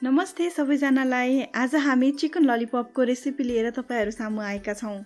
नमस्ते सबैजनालाई। आज हामी चिकन ललिपपको रेसिपी लिएर तपाईहरु सामु आएका छौं।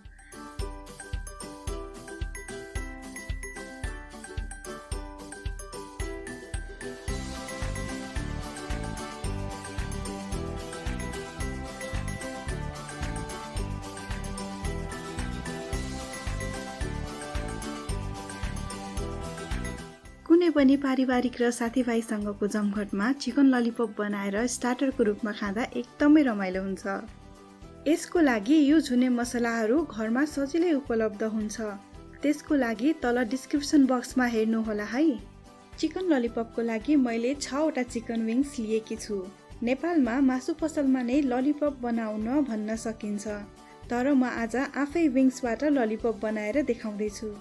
कुनै पनि पारिवारिक र साथीभाइसँगको जमघटमा चिकन ललिपप बनाएर स्टार्टरको रूपमा खाँदा एकदमै रमाइलो हुन्छ। यसको लागि युज हुने मसलाहरू घरमा सजिलै उपलब्ध हुन्छ। त्यसको लागि तल डिस्क्रिप्सन बक्समा हेर्नु होला है। चिकन ललिपपको लागि मैले 6 वटा चिकन विङ्स लिएकी छु। नेपालमा मासु पसलमा नै ललिपप बनाउन भन्न सकिन्छ, तर म आज आफै विङ्सबाट ललिपप बनाएर देखाउँदै छु।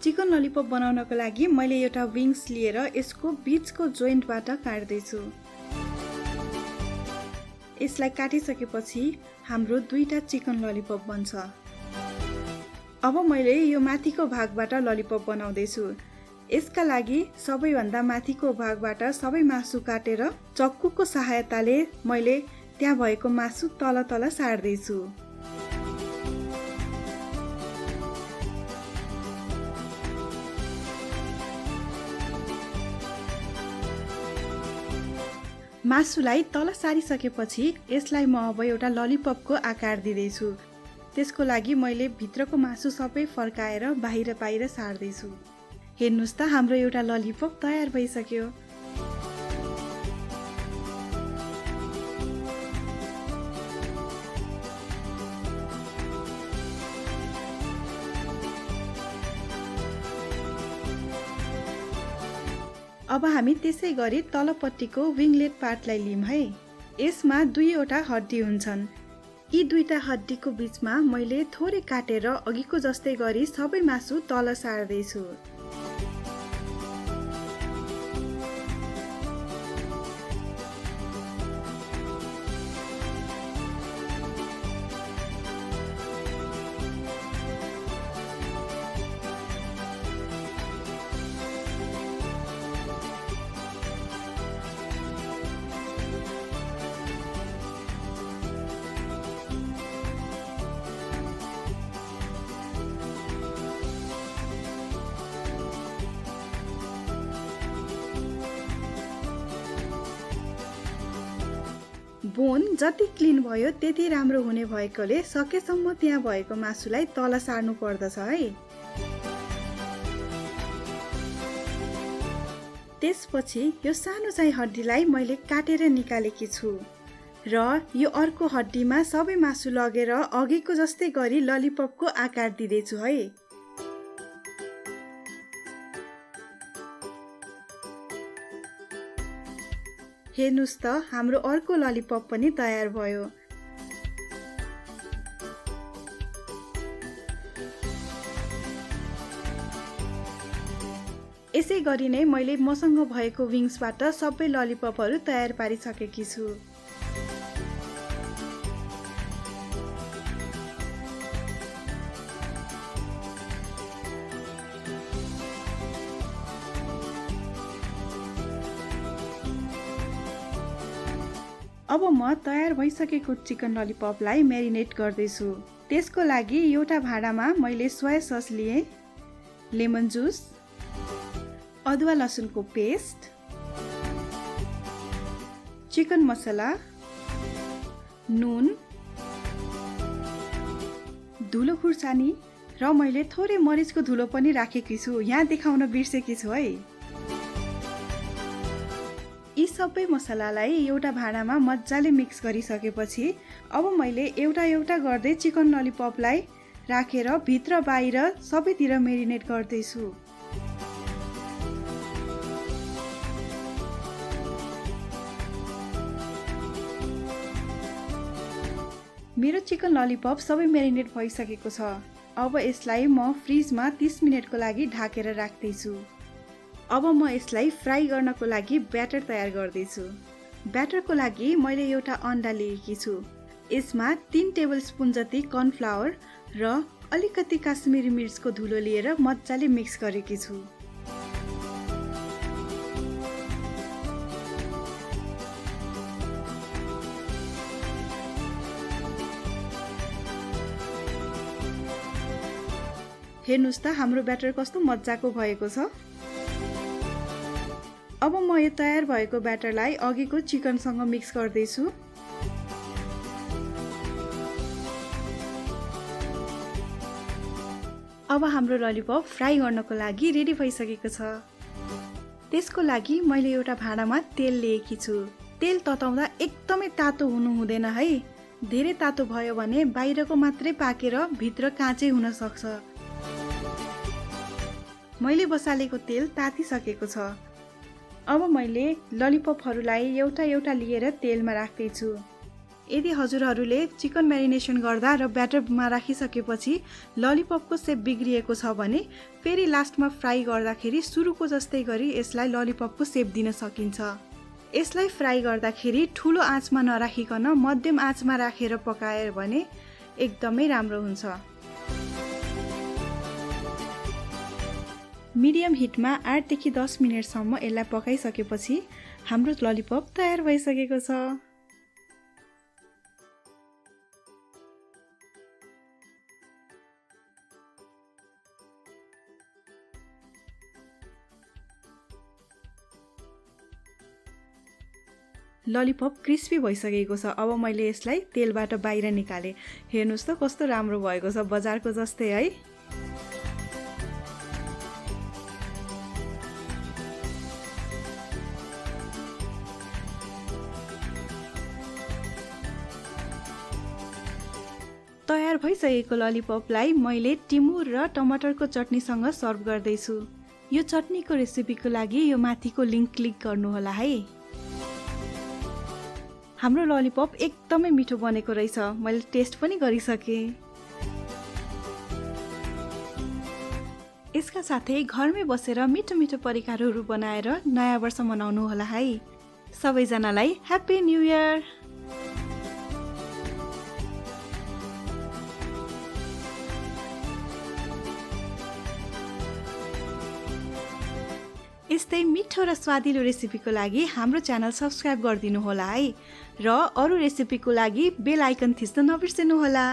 चिकन ललिपप बनाउनको लागि मैले एउटा विङ्स लिएर यसको बीचको जोइन्टबाट काट्दै छु। यसलाई काटिसकेपछि हाम्रो 2टा चिकन ललिपप बन्छ। अब मैले यो माथिको भागबाट ललिपप बनाउँदै छु। यसका लागि सबैभन्दा माथिको भागबाट सबै मासु काटेर चक्कुको सहायताले मैले त्यहाँ भएको मासु तल तल सार्दै छु। मासुलाई तल सारिसकेपछि यसलाई म अब एउटा ललिपपको आकार दिँदैछु। त्यसको लागि मैले भित्रको मासु सबै फर्काएर बाहिर सार्दैछु। हेर्नुस् त हाम्रो एउटा ललिपप तयार भइसक्यो। अब हामी त्यसै गरी तलपट्टिको विङलेट पार्टलाई लिम है। यसमा 2 वटा हड्डी हुन्छन्। यी 2टा हड्डीको बीचमा मैले थोरै काटेर अघिको जस्तै गरी सबै मासु तल सार्दै छु। बोन जति क्लिन भयो त्यति राम्रो हुने भएकोले सकेसम्म त्यहाँ भएको मासुलाई तल सार्नु पर्दछ है। त्यसपछि यो सानो चाहिँ हड्डीलाई मैले काटेर निकालेकी छु र यो अर्को हड्डीमा सबै मासु लगेर अघिको जस्तै गरी ललिपपको आकार दिँदैछु है। हेर्नुस् त हाम्रो अर्को ललिपप पनि तयार भयो। यसै गरी नै मैले मसँग भएको विङ्सबाट सबै ललिपपहरू तयार पारिसकेकी छु। अब म तयार भइसकेको चिकन ललिपपलाई म्यारिनेट गर्दैछु। त्यसको लागि एउटा भाँडामा मैले सोया सस लिए, लेमन जुस, अदुवा लसुनको पेस्ट, चिकन मसला, नुन, धुलो खुर्सानी र मैले थोरै मरिचको धुलो पनि राखेकी छु। यहाँ देखाउन बिर्सेकी छु है। यी सबै मसलालाई एउटा भाँडामा मजाले मिक्स गरिसकेपछि अब मैले एउटा एउटा गर्दै चिकन ललिपपलाई राखेर भित्र बाहिर सबैतिर मेरिनेट गर्दैछु। मेरो चिकन ललिपप सबै मेरिनेट भइसकेको छ। अब यसलाई म फ्रिजमा 30 मिनेटको लागि ढाकेर राख्दैछु। अब म यसलाई फ्राई गर्नको लागि ब्याटर तयार गर्दैछु। ब्याटरको लागि मैले एउटा अन्डा लिएकी छु। यसमा 3 टेबलस्पुन जति कर्नफ्लावर र अलिकति काश्मिरी मिर्चको धुलो लिएर मजाले मिक्स गरेकी छु। हेर्नुस् त हाम्रो ब्याटर कस्तो मजाको भएको छ। अब म यो तयार भएको ब्याटरलाई अघिको चिकनसँग मिक्स गर्दैछु। अब हाम्रो ललिपप फ्राई गर्नको लागि रेडी भइसकेको छ। त्यसको लागि मैले एउटा भाँडामा तेल लिएकी छु। तेल तताउँदा एकदमै तातो हुनु हुँदैन है। धेरै तातो भयो भने बाहिरको मात्रै पाकेर भित्र काँचै हुन सक्छ। मैले बसालेको तेल तातिसकेको छ। अब मैले ललिपपहरूलाई एउटा एउटा लिएर तेलमा राख्दैछु। यदि हजुरहरूले चिकन म्यारिनेसन गर्दा र ब्याटरमा राखिसकेपछि ललिपपको सेप बिग्रिएको छ भने फेरि लास्टमा फ्राई गर्दाखेरि सुरुको जस्तै गरी यसलाई ललिपपको सेप दिन सकिन्छ। यसलाई फ्राई गर्दाखेरि ठुलो आँचमा नराखिकन मध्यम आँचमा राखेर पकायो भने एकदमै राम्रो हुन्छ। मिडियम हिटमा 8 देखि 10 मिनेटसम्म यसलाई पकाइसकेपछि हाम्रो ललिपप तयार भइसकेको छ। ललिपप क्रिस्पी भइसकेको छ। अब मैले यसलाई तेलबाट बाहिर निकालेँ। हेर्नुस् त कस्तो राम्रो भएको छ, बजारको जस्तै है। तयार भइसकेको ललिपपलाई मैले टिमुर र टमाटरको चटनीसँग सर्भ गर्दैछु। यो चटनीको रेसिपीको लागि यो माथिको लिङ्क क्लिक गर्नुहोला है। हाम्रो ललिपप एकदमै मिठो बनेको रहेछ। मैले टेस्ट पनि गरिसकेँ। यसका साथै घरमै बसेर मिठो मिठो परिकारहरू बनाएर नयाँ वर्ष मनाउनु होला है। सबैजनालाई ह्याप्पी न्यू इयर। यस्तै मिठो र स्वादिलो रेसिपीको लागि हाम्रो च्यानल सब्स्क्राइब गरिदिनु होला है। र अरू रेसिपीको लागि बेल आइकन थिच्न नबिर्सनु होला।